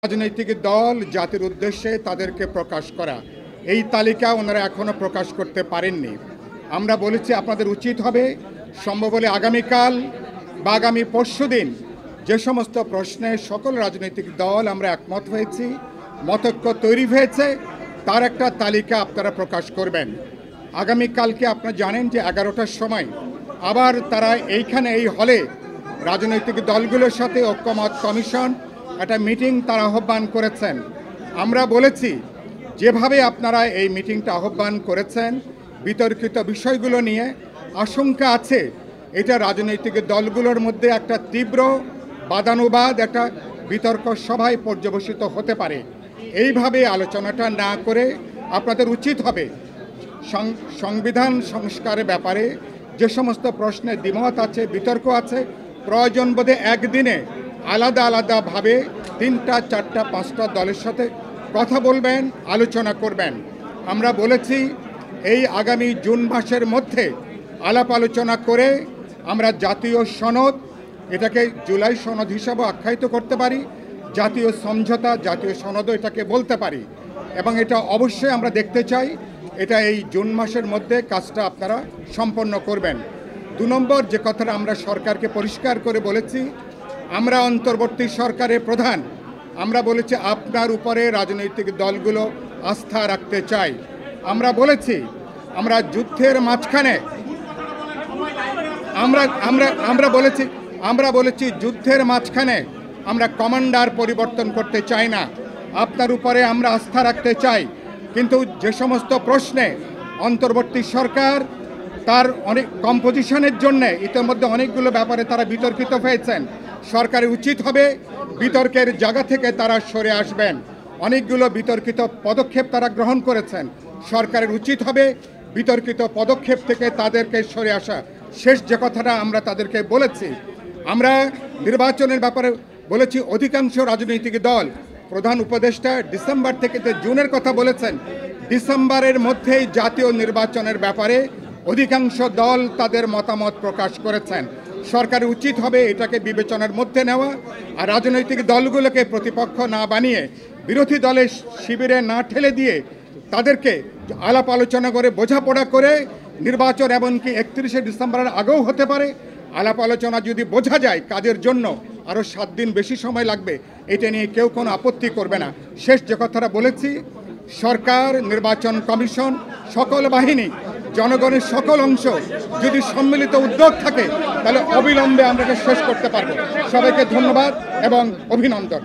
রাজনৈতিক দল জাতির উদ্দেশ্যে তাদেরকে প্রকাশ করা, এই তালিকা ওনারা এখনো প্রকাশ করতে পারেননি। আমরা বলেছি আপনাদের উচিত হবে সম্ভব হলে আগামীকাল বা আগামী পরশুদিন যে সমস্ত প্রশ্নে সকল রাজনৈতিক দল আমরা একমত হয়েছি, মতৈক্য তৈরি হয়েছে, তার একটা তালিকা আপনারা প্রকাশ করবেন। আগামীকালকে আপনারা জানেন যে 11টার সময় আবার তারা এইখানে এই হলে রাজনৈতিক দলগুলোর সাথে ঐক্যমত কমিশন একটা মিটিং তারা আহ্বান করেছেন। আমরা বলেছি যেভাবে আপনারা এই মিটিংটা আহ্বান করেছেন, বিতর্কিত বিষয়গুলো নিয়ে আশঙ্কা আছে এটা রাজনৈতিক দলগুলোর মধ্যে একটা তীব্র বাদানুবাদ, একটা বিতর্ক সভায় পর্যবসিত হতে পারে। এইভাবে আলোচনাটা না করে আপনাদের উচিত হবে সংবিধান সংস্কারের ব্যাপারে যে সমস্ত প্রশ্নে দ্বিমত আছে, বিতর্ক আছে, প্রয়োজন বোধে একদিনে আলাদা আলাদাভাবে 3টা 4টা 5টা দলের সাথে কথা বলবেন, আলোচনা করবেন। আমরা বলেছি এই আগামী জুন মাসের মধ্যে আলাপ আলোচনা করে আমরা জাতীয় সনদ, এটাকে জুলাই সনদ হিসাবে আখ্যায়িত করতে পারি, জাতীয় সমঝোতা, জাতীয় সনদও এটাকে বলতে পারি, এবং এটা অবশ্যই আমরা দেখতে চাই এটা এই জুন মাসের মধ্যে কাজটা আপনারা সম্পন্ন করবেন। 2 নম্বর যে কথাটা আমরা সরকারকে পরিষ্কার করে বলেছি, আমরা অন্তর্বর্তী সরকারের প্রধান, আমরা বলেছি আপনার উপরে রাজনৈতিক দলগুলো আস্থা রাখতে চাই। আমরা বলেছি আমরা যুদ্ধের মাঝখানে আমরা বলেছি যুদ্ধের মাঝখানে আমরা কমান্ডার পরিবর্তন করতে চাই না, আপনার উপরে আমরা আস্থা রাখতে চাই। কিন্তু যে সমস্ত প্রশ্নে অন্তর্বর্তী সরকার তার অনেক কম্পোজিশনের জন্য ইতিমধ্যে অনেকগুলো ব্যাপারে তারা বিতর্কিত হয়েছেন, সরকারের উচিত হবে বিতর্কের জায়গা থেকে তারা সরে আসবেন। অনেকগুলো বিতর্কিত পদক্ষেপ তারা গ্রহণ করেছেন, সরকারের উচিত হবে বিতর্কিত পদক্ষেপ থেকে তাদেরকে সরে আসা। শেষ যে কথাটা আমরা তাদেরকে বলেছি, আমরা নির্বাচনের ব্যাপারে বলেছি অধিকাংশ রাজনৈতিক দল, প্রধান উপদেষ্টা ডিসেম্বর থেকে যে জুনের কথা বলেছেন, ডিসেম্বরের মধ্যেই জাতীয় নির্বাচনের ব্যাপারে অধিকাংশ দল তাদের মতামত প্রকাশ করেছেন। সরকারের উচিত হবে এটাকে বিবেচনার মধ্যে নেওয়া, আর রাজনৈতিক দলগুলোকে প্রতিপক্ষ না বানিয়ে বিরোধী দলের শিবিরে না ঠেলে দিয়ে তাদেরকে আলাপ আলোচনা করে বোঝাপড়া করে নির্বাচন এমনকি 31শে ডিসেম্বরের আগেও হতে পারে। আলাপ আলোচনা যদি বোঝা যায় কাজের জন্য আরও 7 দিন বেশি সময় লাগবে, এটা নিয়ে কেউ কোনো আপত্তি করবে না। শেষ যে কথাটা বলেছি, সরকার, নির্বাচন কমিশন, সকল বাহিনী, জনগণের সকল অংশ যদি সম্মিলিত উদ্যোগ থাকে তাহলে অবিলম্বে আমরা শেষ করতে পারবো। সবাইকে ধন্যবাদ এবং অভিনন্দন।